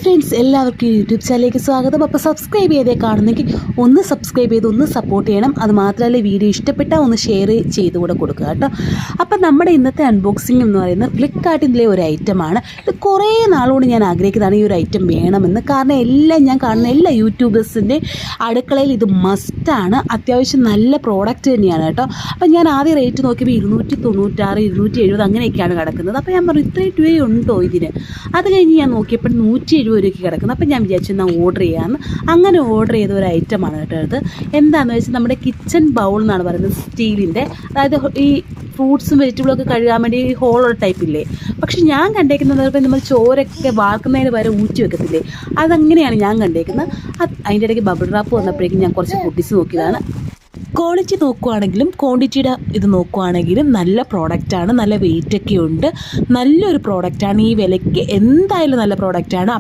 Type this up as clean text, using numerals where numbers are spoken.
Friends, എല്ലാവർക്കും YouTube ചാനലിലേക്ക് സ്വാഗതം. അപ്പോൾ സബ്സ്ക്രൈബ് ചെയ്തേ കാണുന്നെങ്കിൽ ഒന്ന് സബ്സ്ക്രൈബ് ചെയ്ത് ഒന്ന് സപ്പോർട്ട് ചെയ്യണം. അത് മാത്രമല്ല, വീഡിയോ ഇഷ്ടപ്പെട്ടാൽ ഒന്ന് ഷെയർ ചെയ്തുകൂടെ കൊടുക്കുക കേട്ടോ. അപ്പോൾ നമ്മുടെ ഇന്നത്തെ അൺബോക്സിംഗ് എന്ന് പറയുന്നത് ഫ്ലിപ്കാർട്ടിലെ ഒരു ഐറ്റമാണ്. ഇത് കുറേ നാളുകൊണ്ട് ഞാൻ ആഗ്രഹിക്കുന്നതാണ് ഈ ഒരു ഐറ്റം വേണമെന്ന്. കാരണം ഞാൻ കാണുന്ന എല്ലാ യൂട്യൂബേഴ്സിൻ്റെ അടുക്കളയിൽ ഇത് മസ്റ്റാണ്. അത്യാവശ്യം നല്ല പ്രോഡക്റ്റ് തന്നെയാണ് കേട്ടോ. അപ്പോൾ ഞാൻ ആദ്യം റേറ്റ് നോക്കിയപ്പോൾ 296, 270 അങ്ങനെയൊക്കെയാണ് കിടക്കുന്നത്. അപ്പോൾ ഞാൻ പറഞ്ഞു, ഇത്രയും രൂപയുണ്ടോ ഇതിന്? അത് കഴിഞ്ഞ് ഞാൻ നോക്കിയപ്പോൾ 170 രൂപയ്ക്ക് കിടക്കുന്നത്. അപ്പോൾ ഞാൻ വിചാരിച്ചു എന്നാൽ ഓർഡർ ചെയ്യാമെന്ന്. അങ്ങനെ ഓർഡർ ചെയ്ത ഒരു ഐറ്റമാണ് കേട്ടോ ഇത്. എന്താണെന്ന് വെച്ചാൽ നമ്മുടെ കിച്ചൺ ബൗൾ എന്നാണ് പറയുന്നത്, സ്റ്റീലിൻ്റെ. അതായത് ഈ ഫ്രൂട്ട്സും വെജിറ്റബിളൊക്കെ കഴുകാൻ വേണ്ടി ഈ ഹോളുള്ള ടൈപ്പില്ലേ. പക്ഷെ ഞാൻ കണ്ടേക്കുന്നത് ഇപ്പം നമ്മൾ ചോരൊക്കെ വാർക്കുന്നതിന് വരെ ഊറ്റി വെക്കത്തില്ലേ, അതങ്ങനെയാണ് ഞാൻ കണ്ടേക്കുന്നത്. അതിൻ്റെ ഇടയ്ക്ക് ബബിൾ റാപ്പ് വന്നപ്പോഴേക്കും ഞാൻ കുറച്ച് പൊട്ടിച്ച് നോക്കിയതാണ്. ക്വാളിറ്റി നോക്കുവാണെങ്കിലും ക്വാണ്ടിറ്റിയുടെ ഇത് നോക്കുവാണെങ്കിലും നല്ല പ്രോഡക്റ്റാണ്. നല്ല വെയിറ്റൊക്കെ ഉണ്ട്. നല്ലൊരു പ്രോഡക്റ്റാണ്. ഈ വിലയ്ക്ക് എന്തായാലും നല്ല പ്രോഡക്റ്റാണ്.